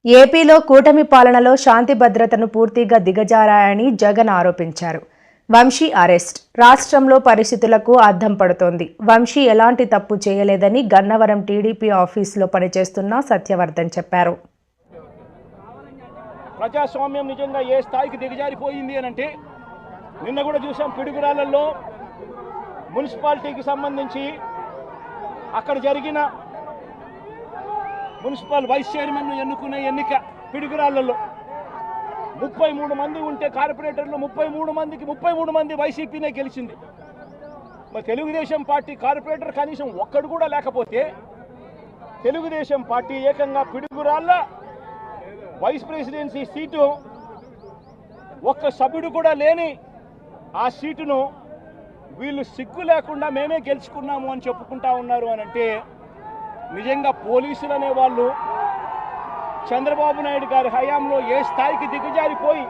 ఏపీలో కూటమి పాలనలో శాంతి భద్రతను పూర్తిగా దిగజారాయని జగన్ ఆరోపించారు. వంశీ అరెస్ట్ రాష్ట్రంలో పరిస్థితులకు అద్దం పడుతోంది. వంశీ ఎలాంటి తప్పు చేయలేదని గన్నవరం టీడీపీ ఆఫీసులో పనిచేస్తున్న సత్యవర్ధన్ చెప్పారు. ప్రజాస్వామ్యం నిజంగా ఏ స్థాయికి దిగజారిపోయింది అనంటే నిన్న కూడా చూసాం. పిడుగురాళ్లలో మున్సిపాలిటీకి సంబంధించి అక్కడ జరిగిన మున్సిపల్ వైస్ చైర్మన్ ఎన్నుకునే ఎన్నిక పిడుగురాళ్లలో 33 మంది ఉంటే కార్పొరేటర్లు 33 మంది వైసీపీనే గెలిచింది. మరి తెలుగుదేశం పార్టీ కార్పొరేటర్ కనీసం ఒక్కడు కూడా లేకపోతే తెలుగుదేశం పార్టీ ఏకంగా పిడుగురాళ్ల వైస్ ప్రెసిడెన్సీ సీటు ఒక్క సభ్యుడు కూడా లేని ఆ సీటును వీళ్ళు సిగ్గు లేకుండా మేమే గెలుచుకున్నాము అని చెప్పుకుంటా ఉన్నారు అని అంటే నిజంగా పోలీసులు అనేవాళ్ళు చంద్రబాబు నాయుడు గారి హయాంలో ఏ స్థాయికి దిగజారిపోయి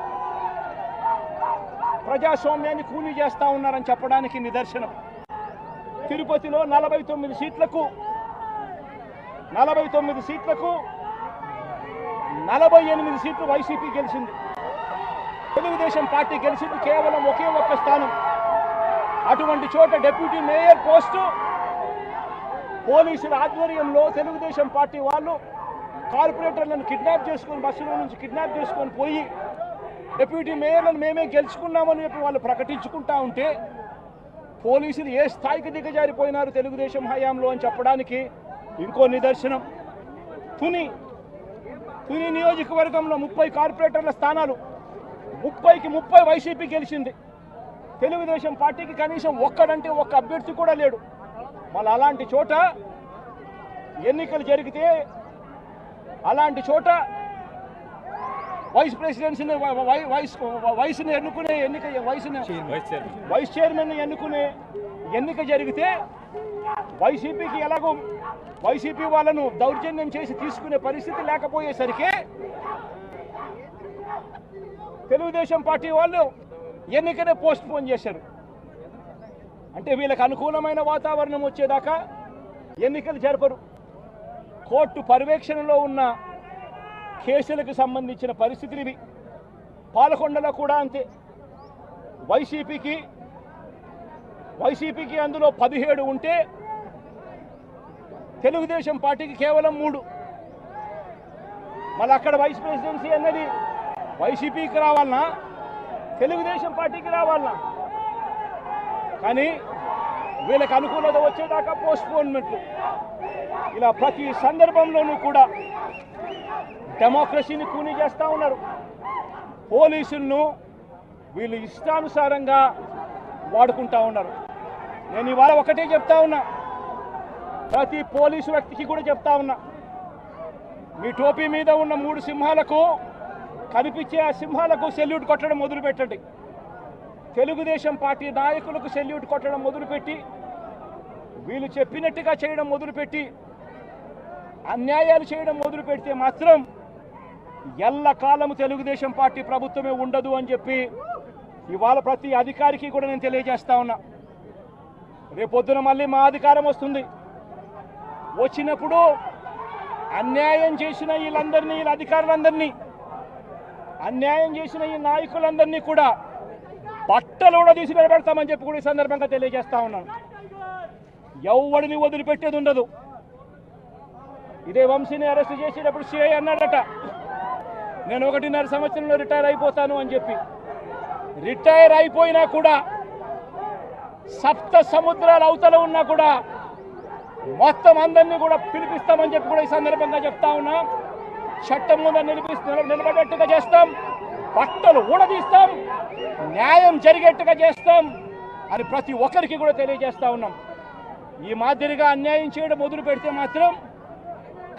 ప్రజాస్వామ్యాన్ని కూనీ చేస్తూ ఉన్నారని చెప్పడానికి నిదర్శనం. తిరుపతిలో 49 సీట్లకు 48 సీట్లు వైసీపీ గెలిచింది. తెలుగుదేశం పార్టీ గెలిచింది కేవలం ఒకే ఒక్క స్థానం. అటువంటి చోట డిప్యూటీ మేయర్ పోస్టు పోలీసుల ఆధ్వర్యంలో తెలుగుదేశం పార్టీ వాళ్ళు కార్పొరేటర్లను కిడ్నాప్ చేసుకొని బస్సులో నుంచి కిడ్నాప్ చేసుకొని పోయి డిప్యూటీ మేయర్లను మేమే గెలుచుకున్నామని చెప్పి వాళ్ళు ప్రకటించుకుంటా ఉంటే పోలీసులు ఏ స్థాయికి దిగజారిపోయినారు తెలుగుదేశం హయాంలో అని చెప్పడానికి ఇంకో నిదర్శనం. తుని నియోజకవర్గంలో 30 కార్పొరేటర్ల స్థానాలు 30కి 30 వైసీపీ గెలిచింది. తెలుగుదేశం పార్టీకి కనీసం ఒక్కడంటే ఒక్క అభ్యర్థి కూడా లేడు. మళ్ళీ అలాంటి చోట ఎన్నికలు జరిగితే అలాంటి చోట వైస్ ప్రెసిడెన్సీని వైస్ని ఎన్నుకునే ఎన్నిక వైస్ చైర్మన్ ఎన్నుకునే ఎన్నిక జరిగితే వైసీపీకి ఎలాగో వైసీపీ వాళ్ళను దౌర్జన్యం చేసి తీసుకునే పరిస్థితి లేకపోయేసరికి తెలుగుదేశం పార్టీ వాళ్ళు ఎన్నికనే పోస్ట్ పోన్ చేశారు. అంటే వీళ్ళకి అనుకూలమైన వాతావరణం వచ్చేదాకా ఎన్నికలు జరపరు. కోర్టు పర్యవేక్షణలో ఉన్న కేసులకు సంబంధించిన పరిస్థితులు ఇవి. పాలకొండలో కూడా అంతే. వైసీపీకి అందులో 17 ఉంటే తెలుగుదేశం పార్టీకి కేవలం 3. మళ్ళీ అక్కడ వైస్ ప్రెసిడెన్సీ అన్నది వైసీపీకి రావాలన్నా తెలుగుదేశం పార్టీకి రావాలన్నా కానీ వీళ్ళకి అనుకూలత వచ్చేదాకా పోస్ట్పోన్మెంట్లు. ఇలా ప్రతి సందర్భంలోనూ కూడా డెమోక్రసీని కూనీ చేస్తూ ఉన్నారు. పోలీసులను వీళ్ళు ఇష్టానుసారంగా వాడుకుంటా ఉన్నారు. నేను ఇవాళ ఒకటే చెప్తా ఉన్నా, ప్రతి పోలీసు వ్యక్తికి కూడా చెప్తా ఉన్నా, మీ టోపీ మీద ఉన్న 3 సింహాలకు కనిపించే ఆ సింహాలకు సెల్యూట్ కొట్టడం మొదలుపెట్టండి. తెలుగుదేశం పార్టీ నాయకులకు సెల్యూట్ కొట్టడం మొదలుపెట్టి వీళ్ళు చెప్పినట్టుగా చేయడం మొదలుపెట్టి అన్యాయాలు చేయడం మొదలు పెడితే మాత్రం ఎల్లకాలము తెలుగుదేశం పార్టీ ప్రభుత్వమే ఉండదు అని చెప్పి ఇవాళ ప్రతి అధికారికి కూడా నేను తెలియజేస్తా ఉన్నా. రేపొద్దున మళ్ళీ మా అధికారం వస్తుంది. వచ్చినప్పుడు అన్యాయం చేసిన వీళ్ళందరినీ, వీళ్ళ అధికారులందరినీ, అన్యాయం చేసిన ఈ నాయకులందరినీ కూడా బట్టలు కూడా తీసి నిలబెడతామని చెప్పి కూడా ఈ సందర్భంగా తెలియజేస్తా ఉన్నాను. ఎవడిని వదిలిపెట్టేది ఉండదు. ఇదే వంశీని అరెస్ట్ చేసేటప్పుడు సిఐ అన్నాడట, నేను 1.5 సంవత్సరంలో రిటైర్ అయిపోతాను అని చెప్పి. రిటైర్ అయిపోయినా కూడా సప్త సముద్రాల అవతల ఉన్నా కూడా మొత్తం అందరినీ కూడా పిలిపిస్తామని చెప్పి కూడా ఈ సందర్భంగా చెప్తా ఉన్నా. చట్టం ముందు నిలబడేట్టుగా చేస్తాం, బట్టలు ఊడదీస్తాం, న్యాయం జరిగేట్టుగా చేస్తాం అని ప్రతి ఒక్కరికి కూడా తెలియజేస్తా ఉన్నాం. ఈ మాదిరిగా అన్యాయం చేయడం మొదలు పెడితే మాత్రం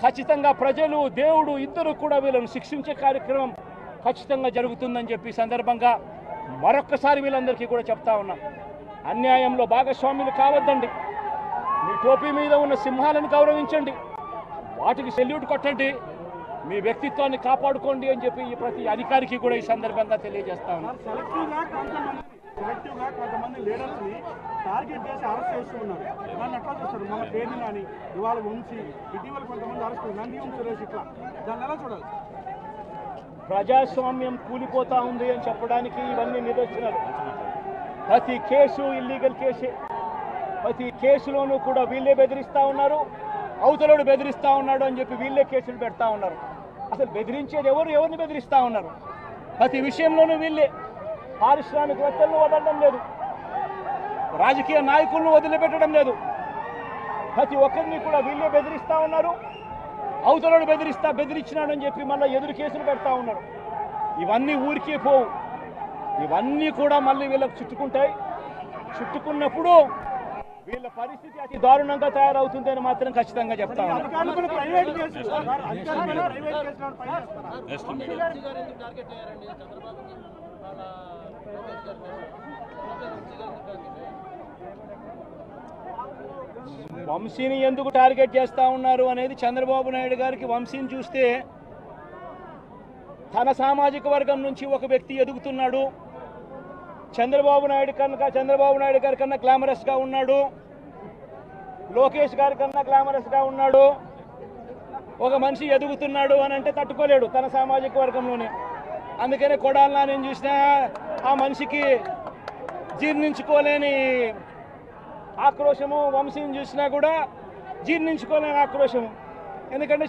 ఖచ్చితంగా ప్రజలు, దేవుడు ఇద్దరు కూడా వీళ్ళను శిక్షించే కార్యక్రమం ఖచ్చితంగా జరుగుతుందని చెప్పి సందర్భంగా మరొక్కసారి వీళ్ళందరికీ కూడా చెప్తా ఉన్నాం. అన్యాయంలో భాగస్వాములు కావద్దండి. మీ టోపీ మీద ఉన్న సింహాలను గౌరవించండి, వాటికి సెల్యూట్ కొట్టండి, మీ వ్యక్తిత్వాన్ని కాపాడుకోండి అని చెప్పి ప్రతి అధికారికి కూడా ఈ సందర్భంగా తెలియజేస్తా ఉన్నాం. సెలెక్టివ్గా కొంతమంది లీడర్స్ని టార్గెట్ చేసి అరెస్ట్ చేస్తూ ఉన్నారు. దాన్ని ఎట్లా చూస్తారు? మన పేరుని కానీ ఇవాళ వంశీ, ఇటీవల కొంతమంది అరెస్ట్ నంది సురేష్, ఇట్లా దాన్ని ఎలా చూడాలి? ప్రజాస్వామ్యం కూలిపోతా ఉంది అని చెప్పడానికి ఇవన్నీ నిదర్శనాలు. ప్రతి కేసు ఇల్లీగల్ కేసే. ప్రతి కేసులోనూ కూడా వీళ్ళే బెదిరిస్తూ ఉన్నారు, అవతలోడు బెదిరిస్తూ ఉన్నాడు అని చెప్పి వీళ్ళే కేసులు పెడతా ఉన్నారు. అసలు బెదిరించేది ఎవరిని బెదిరిస్తూ ఉన్నారు? ప్రతి విషయంలోనూ వీళ్ళే. పారిశ్రామికవేత్తలను వదలడం లేదు, రాజకీయ నాయకులను వదిలిపెట్టడం లేదు. ప్రతి ఒక్కరిని కూడా వీళ్ళే బెదిరిస్తూ ఉన్నారు, అవతలోడు బెదిరించినాడు అని చెప్పి మళ్ళీ ఎదురు కేసులు పెడతా ఉన్నారు. ఇవన్నీ ఊరికే పోవు, ఇవన్నీ కూడా మళ్ళీ వీళ్ళకి చుట్టుకుంటాయి. చుట్టుకున్నప్పుడు వీళ్ళ పరిస్థితి అతి దారుణంగా తయారవుతుంది అని మాత్రం ఖచ్చితంగా చెప్తా ఉన్నాను. వంశీని ఎందుకు టార్గెట్ చేస్తా ఉన్నారు అనేది చంద్రబాబు నాయుడు గారికి వంశీని చూస్తే తన సామాజిక వర్గం నుంచి ఒక వ్యక్తి ఎదుగుతున్నాడు, చంద్రబాబు నాయుడు గారి కన్నా గ్లామరస్గా ఉన్నాడు, లోకేష్ గారి కన్నా గ్లామరస్గా ఉన్నాడు, ఒక మనిషి ఎదుగుతున్నాడు అని అంటే తట్టుకోలేడు తన సామాజిక వర్గంలోనే. అందుకనే కొడాలని నేను చూసినా ఆ మనిషికి జీర్ణించుకోలేని ఆక్రోశము, వంశీని చూసినా కూడా జీర్ణించుకోలేని ఆక్రోశము. ఎందుకంటే